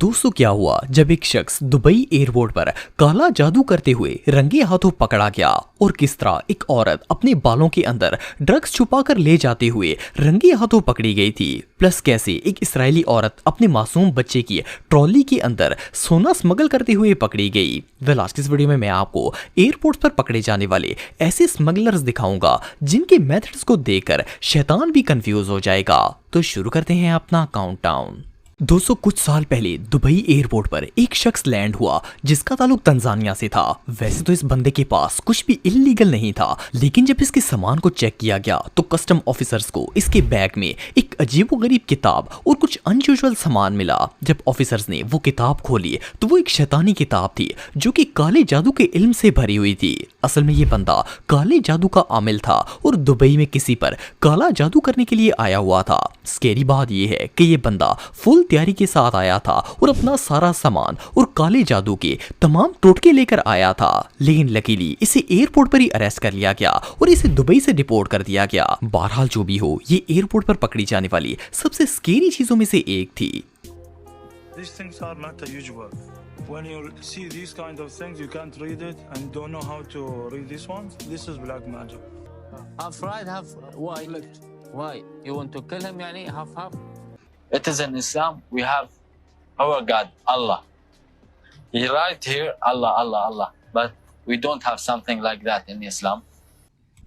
दोस्तों क्या हुआ जब एक शख्स दुबई एयरपोर्ट पर काला जादू करते हुए रंगे हाथों पकड़ा गया और किस तरह एक औरत अपने बालों के अंदर ड्रग्स छुपाकर ले जाते हुए रंगे हाथों पकड़ी गई थी। प्लस कैसे एक इस्राएली औरत अपने मासूम बच्चे की ट्रॉली के अंदर सोना स्मगल करते हुए पकड़ी गई। आज की इस वीडियो में मैं आपको एयरपोर्ट पर पकड़े जाने वाले ऐसे स्मगलर्स दिखाऊंगा जिनके मेथड्स को देखकर शैतान भी कंफ्यूज हो जाएगा। तो शुरू करते हैं अपना काउंटडाउन। दोस्तों कुछ साल पहले दुबई एयरपोर्ट पर एक शख्स लैंड हुआ जिसका ताल्लुक तंजानिया से था। वैसे तो इस बंदे के पास कुछ भी इल्लीगल नहीं था, लेकिन जब इसके सामान को चेक किया गया तो कस्टम ऑफिसर्स को इसके बैग में एक अजीबोगरीब किताब और कुछ अनयूजुअल सामान मिला। जब ऑफिसर्स ने वो किताब खोली तो वो एक शैतानी किताब थी जो कि काले जादू के इल्म से भरी हुई थी। असल में ये बंदा काले जादू का आमिल था और दुबई में किसी पर काला जादू करने के लिए आया हुआ था। स्केरी बात यह है कि ये बंदा फुल तैयारी के साथ आया था और अपना सारा सामान और काले जादू के तमाम टोटके लेकर आया था, लेकिन लकीली इसे एयरपोर्ट पर ही अरेस्ट कर लिया गया और इसे दुबई से डिपोर्ट कर दिया गया। बहरहाल जो भी हो, ये एयरपोर्ट पर पकड़ी जाने वाली सबसे स्केरी चीजों में से एक थी। These things are not usual. When you see these kind of things, you can't read it and don't know how to read these ones. This is black magic. Half right, half why? Why? You want to kill him, yani half? It is in Islam. We have our God, Allah. He right here, Allah, Allah, Allah. But we don't have something like that in Islam.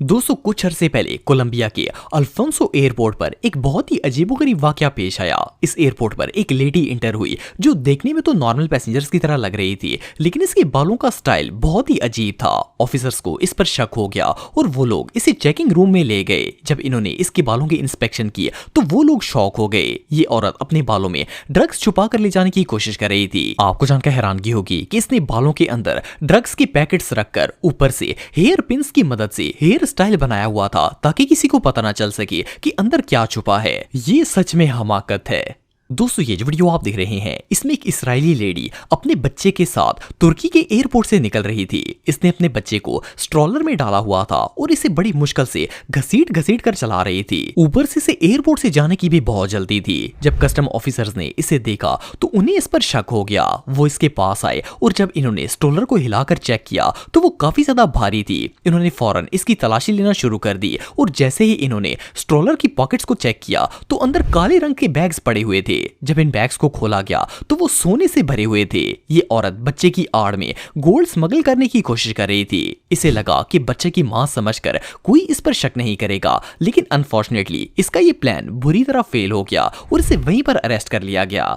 दोस्तों कुछ अरसे पहले Colombia के Alfonso airport पर एक बहुत ही अजीबोगरीब वाकया पेश आया। इस एयरपोर्ट पर एक लेडी इंटर हुई जो देखने में तो नॉर्मल पैसेंजर्स की तरह लग रही थी, लेकिन इसके बालों का स्टाइल बहुत ही अजीब था। ऑफिसर्स को इस पर शक हो गया और वो लोग इसे चेकिंग रूम में ले गए। जब इन्होंने इसके बालों की इंस्पेक्शन की तो वो लोग शॉक हो गए। ये औरत अपने बालों में ड्रग्स छुपा कर ले जाने की कोशिश कर रही थी। आपको जानकर हैरानगी होगी कि इसने बालों के अंदर ड्रग्स के पैकेट्स रखकर ऊपर से हेयर पिन्स की मदद से हेयर स्टाइल बनाया हुआ था ताकि किसी को पता ना चल सके कि अंदर क्या छुपा है। ये सच में हमाकत है। दोस्तों ये जो वीडियो आप देख रहे हैं इसमें एक इस्राएली लेडी अपने बच्चे के साथ तुर्की के एयरपोर्ट से निकल रही थी। इसने अपने बच्चे को स्ट्रॉलर में डाला हुआ था और इसे बड़ी मुश्किल से घसीट घसीट कर चला रही थी। ऊपर से इसे एयरपोर्ट से जाने की भी बहुत जल्दी थी। जब कस्टम ऑफिसर्स ने इसे देखा तो उन्हें इस पर शक हो गया। वो इसके पास आए और जब इन्होंने स्ट्रॉलर को हिलाकर चेक किया तो वो काफी ज्यादा भारी थी। इन्होंने फौरन इसकी तलाशी लेना शुरू कर दी और जैसे ही इन्होंने स्ट्रॉलर की पॉकेट्स को चेक किया तो अंदर काले रंग के बैग्स पड़े हुए थे। जब इन बैग्स को खोला गया तो वो सोने से भरे हुए थे। ये औरत बच्चे की आड़ में गोल्ड स्मगल करने की कोशिश कर रही थी। इसे लगा कि बच्चे की मां समझकर कोई इस पर शक नहीं करेगा, लेकिन अनफॉर्चुनेटली इसका ये प्लान बुरी तरह फेल हो गया और इसे वहीं पर अरेस्ट कर लिया गया।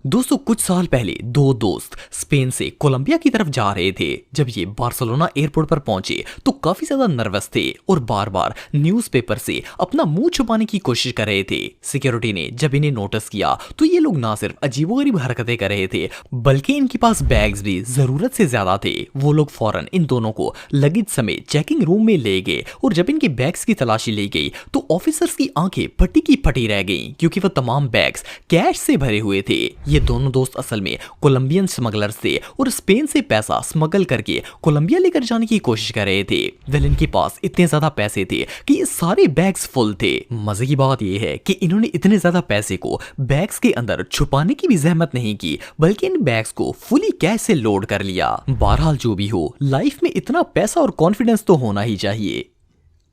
दोस्तों कुछ साल पहले दो दोस्त स्पेन से कोलंबिया की तरफ जा रहे थे। जब ये बार्सिलोना एयरपोर्ट पर पहुंचे तो काफी ज्यादा नर्वस थे और बार बार न्यूज़पेपर से अपना मुंह छुपाने की कोशिश कर रहे थे। सिक्योरिटी ने जब इन्हें नोटिस किया तो ये लोग ना सिर्फ अजीबोगरीब हरकतें कर रहे थे बल्कि इनके पास बैग्स भी जरूरत से ज्यादा थे। वो लोग फौरन इन दोनों को लगेज समेत चेकिंग रूम में ले गए और जब इनके बैग्स की तलाशी ली गई तो ऑफिसर्स की आंखें फटी की फटी रह गईं क्योंकि वो तमाम बैग्स कैश से भरे हुए थे। ये दोनों दोस्त असल में कोलंबियन स्मगलर्स थे और स्पेन से पैसा स्मगल करके कोलंबिया लेकर जाने की कोशिश कर रहे थे। वेल इनके पास इतने ज्यादा पैसे थे कि ये सारे बैग्स फुल थे। मजे की बात यह है कि इन्होंने इतने ज्यादा पैसे को बैग्स के अंदर छुपाने की भी जहमत नहीं की बल्कि इन बैग्स को फुली कैश से लोड कर लिया। बहरहाल जो भी हो, लाइफ में इतना पैसा और कॉन्फिडेंस तो होना ही चाहिए।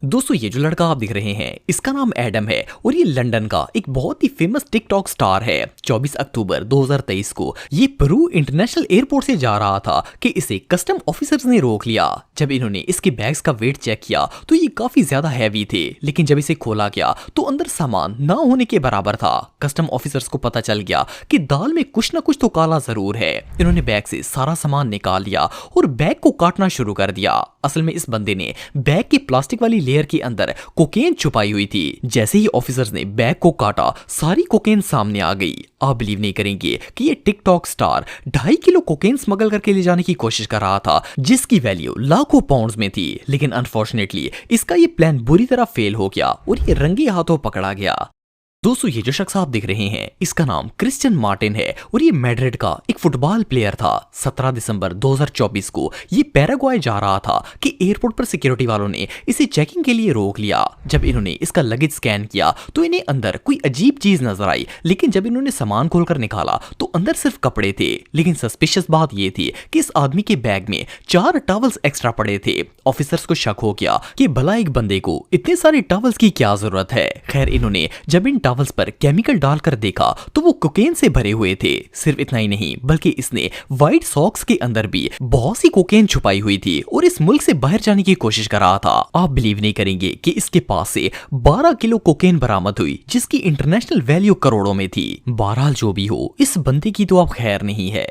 दोस्तों ये जो लड़का आप दिख रहे हैं इसका नाम एडम है और ये लंदन का एक बहुत ही फेमस टिकटॉक स्टार है। 24 अक्टूबर 2023 को ये पेरू इंटरनेशनल एयरपोर्ट से जा रहा था कि इसे कस्टम ऑफिसर्स ने रोक लिया। जब इन्होंने इसके बैग्स का वेट चेक किया तो ये काफी ज्यादा हैवी थे, लेकिन जब इसे खोला गया तो अंदर सामान ना होने के बराबर था। कस्टम ऑफिसर्स को पता चल गया कि दाल में कुछ ना कुछ तो काला जरूर है। इन्होंने बैग से सारा सामान निकाल लिया और बैग को काटना शुरू कर दिया। असल में इस बंदे ने बैग की प्लास्टिक वाली लेयर के अंदर कोकेन छुपाई हुई थी। जैसे ही ऑफिसर्स ने बैग को काटा सारी कोकेन सामने आ गई। आप बिलीव नहीं करेंगे कि ये TikTok star 2.5 kilo cocaine smuggle करके ले जाने की कोशिश कर रहा था जिसकी वैल्यू लाखों पाउंड्स में थी, लेकिन अनफॉर्चुनेटली इसका ये प्लान बुरी तरह फेल हो गया और ये रंगे हाथों पकड़ा गया। दोस्तों ये जो शख्स आप देख रहे हैं इसका नाम क्रिश्चियन मार्टिन है और ये मैड्रिड का एक फुटबॉल प्लेयर था। 17 दिसंबर 2024 को ये पैराग्वाय जा रहा था कि एयरपोर्ट पर सिक्योरिटी वालों ने इसे चेकिंग के लिए रोक लिया। जब इन्होंने इसका लगेज स्कैन किया तो इन्हें अंदर कोई अजीब चीज नजर आई, लेकिन जब इन्होंने सामान खोलकर निकाला तो अंदर सिर्फ कपड़े थे। लेकिन सस्पिशियस बात ये थी कि इस आदमी के बैग में 4 टॉवल्स एक्स्ट्रा पड़े थे। ऑफिसर्स को शक हो गया कि भला एक बंदे को इतने सारे टॉवल्स की क्या जरूरत है। खैर इन्होंने जब इन टॉवल्स पर केमिकल डालकर देखा तो वो कोकेन से भरे हुए थे। सिर्फ इतना ही नहीं बल्कि इसने व्हाइट सॉक्स के अंदर भी बहुत सी कोकेन छुपाई हुई थी और इस मुल्क से बाहर जाने की कोशिश कर रहा था। आप बिलीव नहीं करेंगे कि इसके पास से 12 किलो कोकेन बरामद हुई जिसकी इंटरनेशनल वैल्यू करोड़ों में थी। बहरहाल जो भी हो इस बंदे की तो अब खैर नहीं है।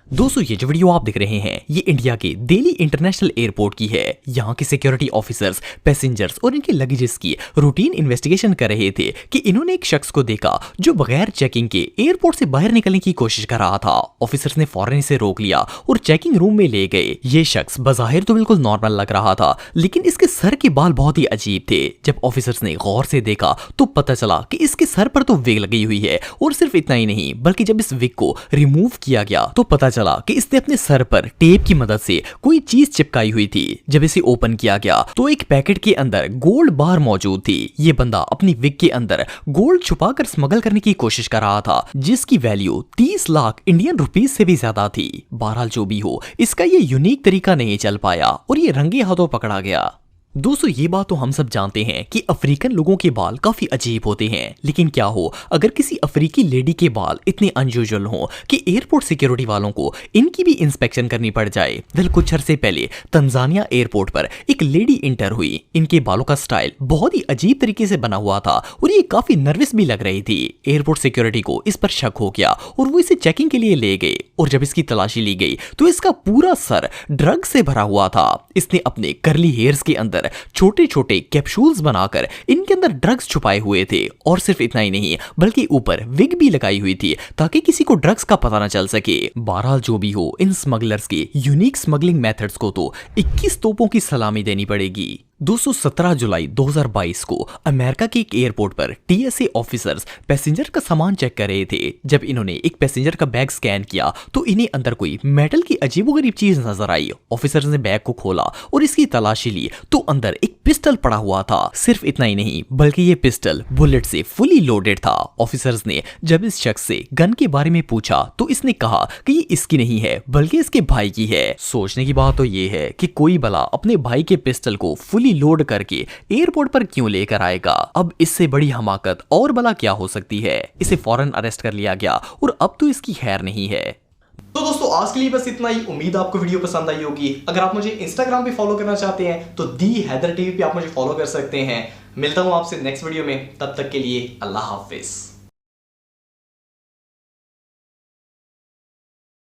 दोस्तों ये जो वीडियो आप देख रहे हैं ये इंडिया के दिल्ली इंटरनेशनल एयरपोर्ट की है। यहाँ के सिक्योरिटी ऑफिसर्स पैसेंजर्स और इनके लगेजेस की रूटीन इन्वेस्टिगेशन कर रहे थे कि इन्होंने एक शख्स को देखा जो बगैर चेकिंग के एयरपोर्ट से बाहर निकलने की कोशिश कर रहा था। ऑफिसर्स ने फौरन इसे रोक लिया और चेकिंग रूम में ले गए। ये शख्स बज़ाहिर तो बिल्कुल नॉर्मल लग रहा था, लेकिन इसके सर के बाल बहुत ही अजीब थे। जब ऑफिसर्स ने गौर से देखा तो पता चला कि इसके सर पर तो विग लगी हुई है और सिर्फ इतना ही नहीं बल्कि जब इस विग को रिमूव किया गया तो पता चला कि इसने अपने सर पर टेप की मदद से कोई चीज चिपकाई हुई थी। जब इसे ओपन किया गया तो एक पैकेट के अंदर गोल्ड बार मौजूद थी। ये बंदा अपनी विग के अंदर गोल्ड छुपाकर स्मगल करने की कोशिश कर रहा था जिसकी वैल्यू 30 लाख इंडियन रुपीस से भी ज्यादा थी। बहरहाल जो भी हो इसका ये यूनिक तरीका नहीं चल पाया और ये रंगे हाथों पकड़ा गया। दोस्तों ये बात तो हम सब जानते हैं कि अफ्रीकन लोगों के बाल काफी अजीब होते हैं, लेकिन क्या हो अगर किसी अफ्रीकी लेडी के बाल इतने अनयूजुअल हों कि एयरपोर्ट सिक्योरिटी वालों को इनकी भी इंस्पेक्शन करनी पड़ जाए। वेल कुछ अरसे पहले तंजानिया एयरपोर्ट पर एक लेडी इंटर हुई। इनके बालों का स्टाइल बहुत ही अजीब तरीके से बना हुआ था और ये काफी नर्वस भी लग रही थी। एयरपोर्ट सिक्योरिटी को इस पर शक हो गया और वो इसे चेकिंग के लिए ले गए और जब इसकी तलाशी ली गई तो इसका पूरा सर ड्रग से भरा हुआ था। इसने अपने कर्ली हेयर्स के अंदर छोटे छोटे कैप्सूल्स बनाकर इनके अंदर ड्रग्स छुपाए हुए थे और सिर्फ इतना ही नहीं बल्कि ऊपर विग भी लगाई हुई थी ताकि किसी को ड्रग्स का पता न चल सके। बहरहाल जो भी हो इन स्मगलर्स के यूनिक स्मगलिंग मेथड्स को तो 21 तोपों की सलामी देनी पड़ेगी। दोस्तों 17 जुलाई 2022 को अमेरिका के एक एयरपोर्ट पर TSA ऑफिसर्स पैसेंजर का सामान चेक कर रहे थे। जब इन्होंने एक पैसेंजर का बैग स्कैन किया तो इन्हें अंदर कोई मेटल की अजीबोगरीब चीज नजर आई। ऑफिसर्स ने बैग को खोला और इसकी तलाशी ली तो अंदर एक पिस्टल पड़ा हुआ था। सिर्फ इतना ही नहीं बल्कि ये पिस्टल बुलेट से फुली लोडेड था। ऑफिसर्स ने जब इस शख्स से गन के बारे में पूछा तो इसने कहा कि ये इसकी नहीं है बल्कि इसके भाई की है। सोचने की बात तो ये है कि कोई भला अपने भाई के पिस्टल को फुली लोड करके एयरपोर्ट पर क्यों लेकर आएगा। अब इससे बड़ी हमाकत और भला क्या हो सकती है। इसे फौरन अरेस्ट कर लिया गया और अब तो इसकी खैर नहीं है। तो दोस्तों आज के लिए बस इतना ही। उम्मीद आपको वीडियो पसंद आई होगी। अगर आप मुझे इंस्टाग्राम पे फॉलो करना चाहते हैं तो दी हैदर टीवी पे आप मुझे फॉलो कर सकते हैं। मिलता हूं आपसे नेक्स्ट वीडियो में, तब तक के लिए अल्लाह हाफिज।